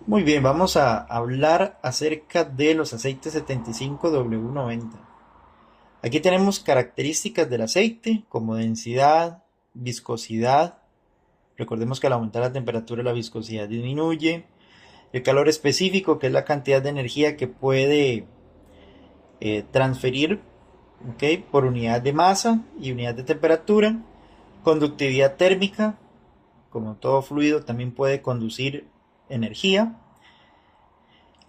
Muy bien, vamos a hablar acerca de los aceites 75W90. Aquí tenemos características del aceite como densidad, viscosidad. Recordemos que al aumentar la temperatura la viscosidad disminuye. El calor específico, que es la cantidad de energía que puede transferir, ¿ok?, por unidad de masa y unidad de temperatura. Conductividad térmica, como todo fluido también puede conducir energía.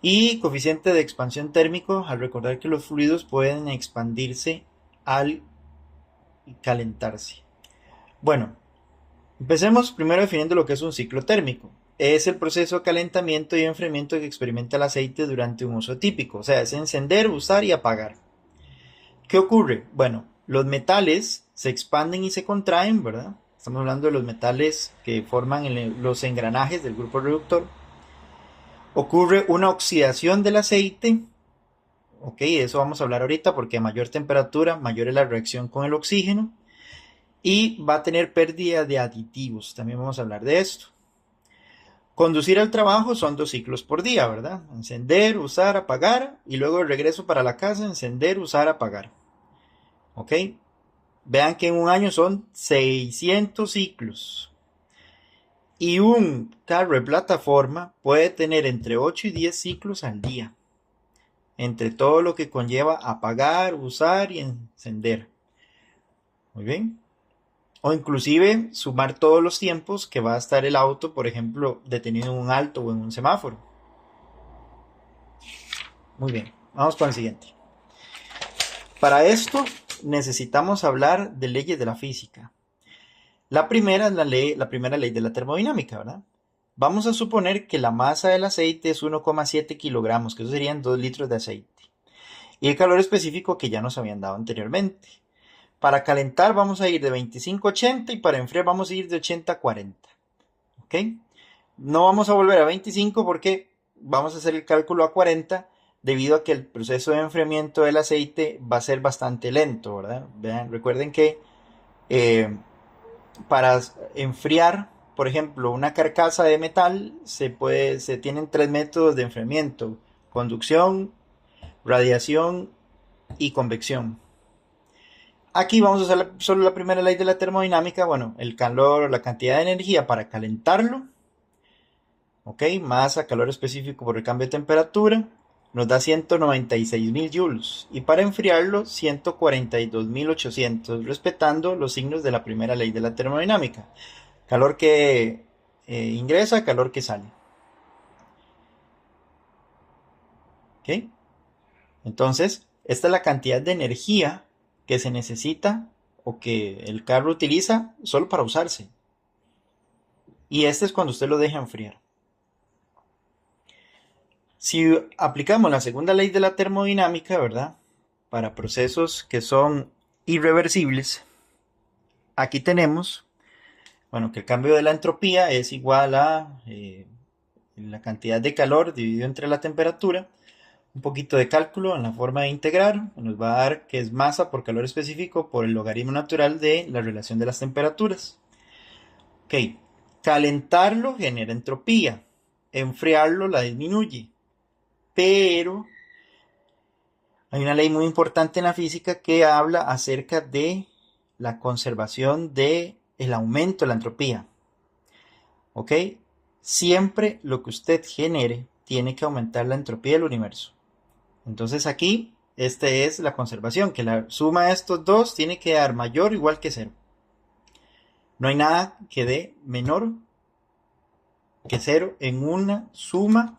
Y coeficiente de expansión térmico, al recordar que los fluidos pueden expandirse al calentarse. Bueno, empecemos primero definiendo lo que es un ciclo térmico. Es el proceso de calentamiento y enfriamiento que experimenta el aceite durante un uso típico, o sea, es encender, usar y apagar. ¿Qué ocurre? Bueno, los metales se expanden y se contraen, ¿verdad? Estamos hablando de los metales que forman los engranajes del grupo reductor. Ocurre una oxidación del aceite. Ok, de eso vamos a hablar ahorita porque a mayor temperatura, mayor es la reacción con el oxígeno. Y va a tener pérdida de aditivos. También vamos a hablar de esto. Conducir al trabajo son 2 ciclos por día, ¿verdad? Encender, usar, apagar. Y luego el regreso para la casa, encender, usar, apagar. Ok. Vean que en un año son 600 ciclos. Y un carro de plataforma puede tener entre 8 y 10 ciclos al día. Entre todo lo que conlleva apagar, usar y encender. Muy bien. O inclusive sumar todos los tiempos que va a estar el auto, por ejemplo, detenido en un alto o en un semáforo. Muy bien, vamos con el siguiente. Para esto necesitamos hablar de leyes de la física. La primera es la primera ley de la termodinámica, ¿verdad? Vamos a suponer que la masa del aceite es 1,7 kilogramos, que eso serían 2 litros de aceite. Y el calor específico que ya nos habían dado anteriormente. Para calentar vamos a ir de 25 a 80 y para enfriar vamos a ir de 80 a 40. ¿Ok? No vamos a volver a 25 porque vamos a hacer el cálculo a 40 debido a que el proceso de enfriamiento del aceite va a ser bastante lento, ¿verdad? Vean, recuerden que eh, para enfriar, por ejemplo, una carcasa de metal se tienen 3 métodos de enfriamiento: conducción, radiación y convección. Aquí vamos a usar solo la primera ley de la termodinámica, bueno, el calor, la cantidad de energía para calentarlo, ok, masa, calor específico por el cambio de temperatura, nos da 196.000 joules, y para enfriarlo 142.800, respetando los signos de la primera ley de la termodinámica: calor que ingresa, calor que sale. ¿Ok? Entonces, esta es la cantidad de energía que se necesita o que el carro utiliza solo para usarse. Y este es cuando usted lo deja enfriar. Si aplicamos la segunda ley de la termodinámica, ¿verdad?, para procesos que son irreversibles, aquí tenemos, bueno, que el cambio de la entropía es igual a la cantidad de calor dividido entre la temperatura. Un poquito de cálculo en la forma de integrar nos va a dar que es masa por calor específico por el logaritmo natural de la relación de las temperaturas. Ok, calentarlo genera entropía, enfriarlo la disminuye, pero hay una ley muy importante en la física que habla acerca de la conservación del aumento de la entropía. ¿Ok? Siempre lo que usted genere tiene que aumentar la entropía del universo. Entonces aquí, esta es la conservación, que la suma de estos dos tiene que dar mayor o igual que cero. No hay nada que dé menor que cero en una suma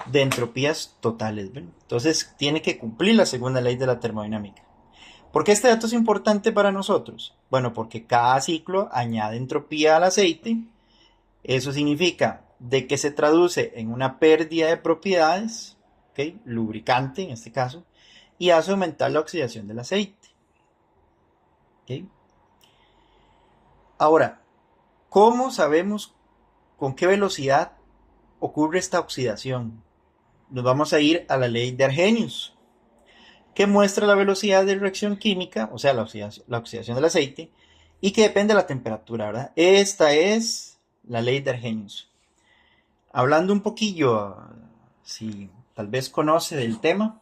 de entropías totales. ¿Ven? Entonces tiene que cumplir la segunda ley de la termodinámica. ¿Por qué este dato es importante para nosotros? Bueno, porque cada ciclo añade entropía al aceite. Eso significa de que se traduce en una pérdida de propiedades, ¿okay?, lubricante en este caso, y hace aumentar la oxidación del aceite. ¿Okay? Ahora, ¿cómo sabemos con qué velocidad ocurre esta oxidación? Nos vamos a ir a la ley de Arrhenius, que muestra la velocidad de reacción química, o sea, la oxidación del aceite, y que depende de la temperatura, ¿verdad? Esta es la ley de Arrhenius. Hablando un poquillo, si tal vez conoce del tema,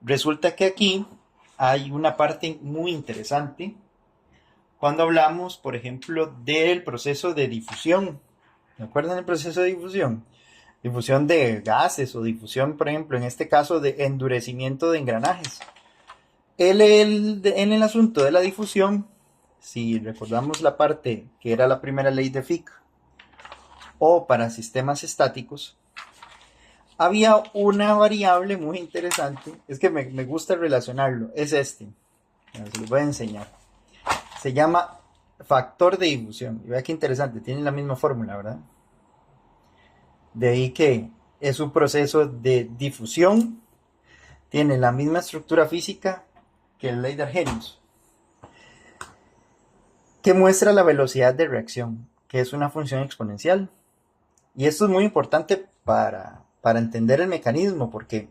resulta que aquí hay una parte muy interesante cuando hablamos, por ejemplo, del proceso de difusión. ¿Me acuerdan del proceso de difusión? Difusión de gases o difusión, por ejemplo, en este caso de endurecimiento de engranajes. En el asunto de la difusión, si recordamos la parte que era la primera ley de Fick o para sistemas estáticos, había una variable muy interesante, es que me gusta relacionarlo, es este, se los voy a enseñar. Se llama factor de difusión. Y vea qué interesante, tienen la misma fórmula, ¿verdad? De ahí que es un proceso de difusión, tiene la misma estructura física que la ley de Arrhenius, que muestra la velocidad de reacción, que es una función exponencial. Y esto es muy importante para entender el mecanismo, porque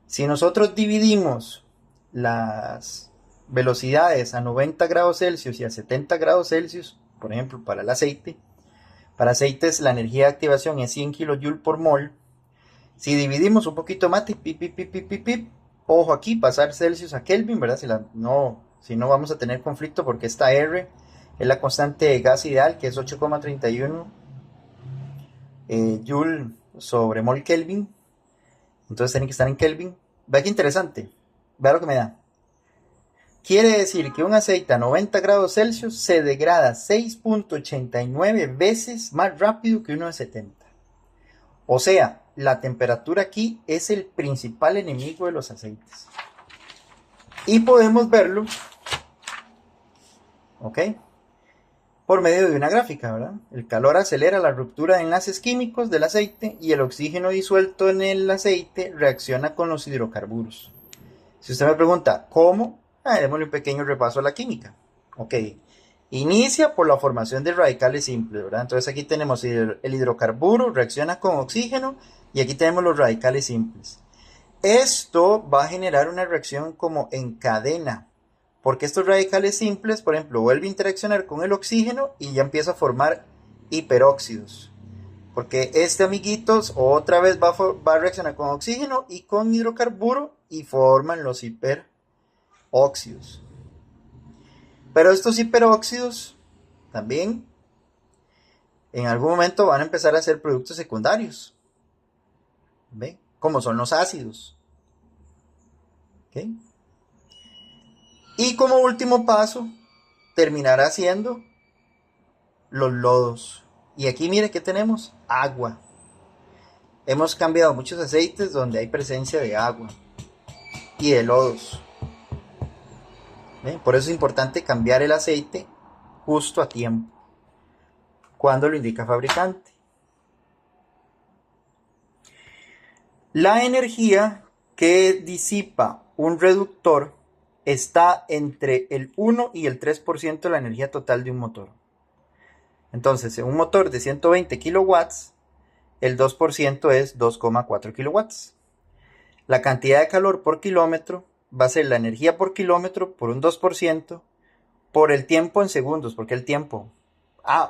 si nosotros dividimos las velocidades a 90 grados Celsius y a 70 grados Celsius, por ejemplo, para aceites la energía de activación es 100 kJ por mol. Si dividimos un poquito más, ojo aquí, pasar Celsius a Kelvin, ¿verdad? Si no vamos a tener conflicto porque esta R es la constante de gas ideal, que es 8,31 Joule sobre mol Kelvin. Entonces tienen que estar en Kelvin. Vea qué interesante. Vea lo que me da. Quiere decir que un aceite a 90 grados Celsius se degrada 6.89 veces más rápido que uno de 70. O sea, la temperatura aquí es el principal enemigo de los aceites. Y podemos verlo, ¿ok? Por medio de una gráfica, ¿verdad? El calor acelera la ruptura de enlaces químicos del aceite y el oxígeno disuelto en el aceite reacciona con los hidrocarburos. Si usted me pregunta, ¿cómo? Démosle un pequeño repaso a la química. Ok. Inicia por la formación de radicales simples, ¿verdad? Entonces aquí tenemos el hidrocarburo, reacciona con oxígeno y aquí tenemos los radicales simples. Esto va a generar una reacción como en cadena, porque estos radicales simples, por ejemplo, vuelven a interaccionar con el oxígeno y ya empieza a formar hiperóxidos. Porque este amiguitos otra vez va a reaccionar con oxígeno y con hidrocarburo y forman los hiperóxidos. Pero estos hiperóxidos también en algún momento van a empezar a ser productos secundarios. ¿Ve? Como son los ácidos. ¿Okay? Y como último paso, terminará siendo los lodos. Y aquí mire que tenemos agua. Hemos cambiado muchos aceites donde hay presencia de agua y de lodos. ¿Ven? Por eso es importante cambiar el aceite justo a tiempo, cuando lo indica el fabricante. La energía que disipa un reductor está entre el 1 y el 3% de la energía total de un motor. Entonces, en un motor de 120 kilowatts, el 2% es 2,4 kilowatts. La cantidad de calor por kilómetro va a ser la energía por kilómetro por un 2% por el tiempo en segundos, porque el tiempo...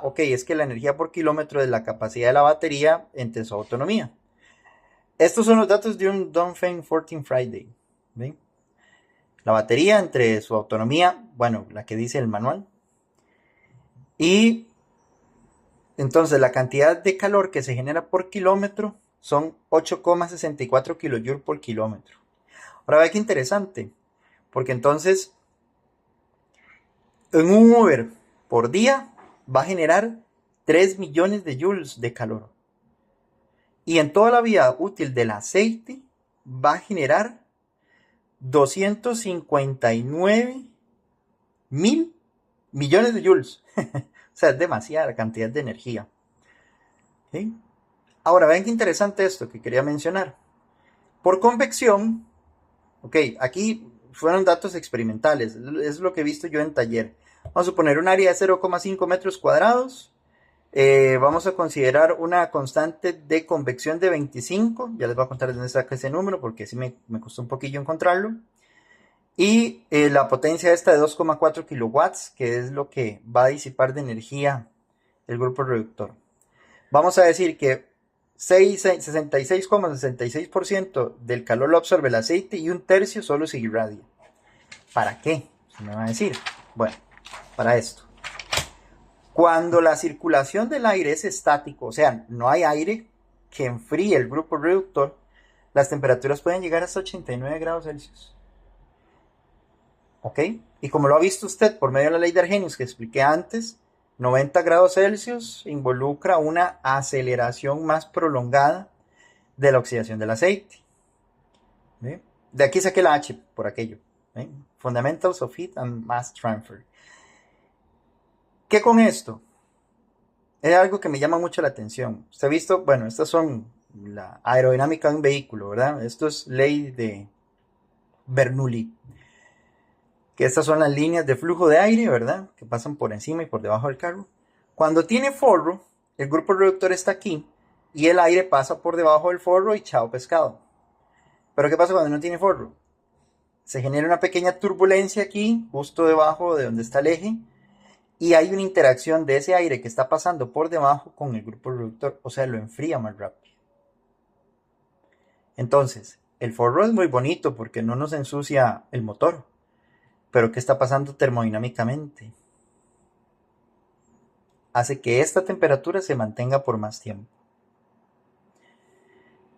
ok, es que la energía por kilómetro es la capacidad de la batería entre su autonomía. Estos son los datos de un Dongfeng 14 Friday. ¿Ven? La batería entre su autonomía, bueno, la que dice el manual. Y entonces la cantidad de calor que se genera por kilómetro son 8,64 kJ por kilómetro. Ahora ve qué interesante, porque entonces en un Uber por día va a generar 3 millones de joules de calor. Y en toda la vida útil del aceite va a generar 259 mil millones de joules. O sea, es demasiada cantidad de energía. ¿Sí? Ahora, vean qué interesante esto que quería mencionar. Por convección, ok, aquí fueron datos experimentales, es lo que he visto yo en taller. Vamos a suponer un área de 0,5 metros cuadrados. Vamos a considerar una constante de convección de 25. Ya les voy a contar de dónde saca ese número porque sí me costó un poquillo encontrarlo. Y la potencia esta de 2,4 kilowatts, que es lo que va a disipar de energía el grupo reductor. Vamos a decir que 66,66% del calor lo absorbe el aceite y un tercio solo se irradia. ¿Para qué? Se me va a decir. Bueno, para esto. Cuando la circulación del aire es estático, o sea, no hay aire que enfríe el grupo reductor, las temperaturas pueden llegar hasta 89 grados Celsius. ¿Ok? Y como lo ha visto usted por medio de la ley de Arrhenius que expliqué antes, 90 grados Celsius involucra una aceleración más prolongada de la oxidación del aceite. ¿Ve? De aquí saqué la H por aquello. ¿Ve? Fundamentals of Heat and Mass Transfer. ¿Qué con esto? Es algo que me llama mucho la atención. Usted ha visto, bueno, estas son la aerodinámica de un vehículo, ¿verdad? Esto es ley de Bernoulli. Que estas son las líneas de flujo de aire, ¿verdad? Que pasan por encima y por debajo del carro. Cuando tiene forro, el grupo reductor está aquí y el aire pasa por debajo del forro y chao pescado. Pero ¿qué pasa cuando no tiene forro? Se genera una pequeña turbulencia aquí, justo debajo de donde está el eje, y hay una interacción de ese aire que está pasando por debajo con el grupo reductor, o sea, lo enfría más rápido. Entonces, el forro es muy bonito porque no nos ensucia el motor, pero ¿qué está pasando termodinámicamente? Hace que esta temperatura se mantenga por más tiempo.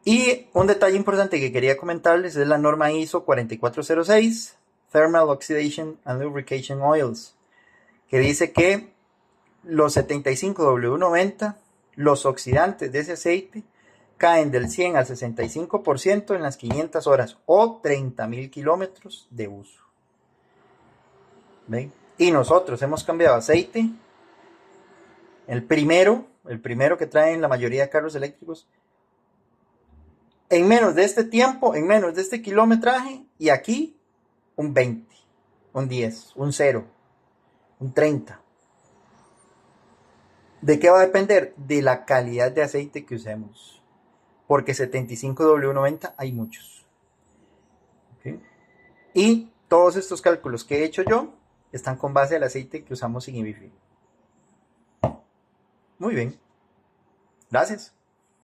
Y un detalle importante que quería comentarles es la norma ISO 4406, Thermal Oxidation and Lubrication Oils, que dice que los 75W90, los oxidantes de ese aceite, caen del 100 al 65% en las 500 horas o 30.000 kilómetros de uso. ¿Ven? Y nosotros hemos cambiado aceite, el primero que traen la mayoría de carros eléctricos, en menos de este tiempo, en menos de este kilometraje, y aquí un 20, un 10, un 0, un 30. ¿De qué va a depender? De la calidad de aceite que usemos. Porque 75W90 hay muchos. ¿Okay? Y todos estos cálculos que he hecho yo están con base al aceite que usamos sin Ibifil. Muy bien. Gracias.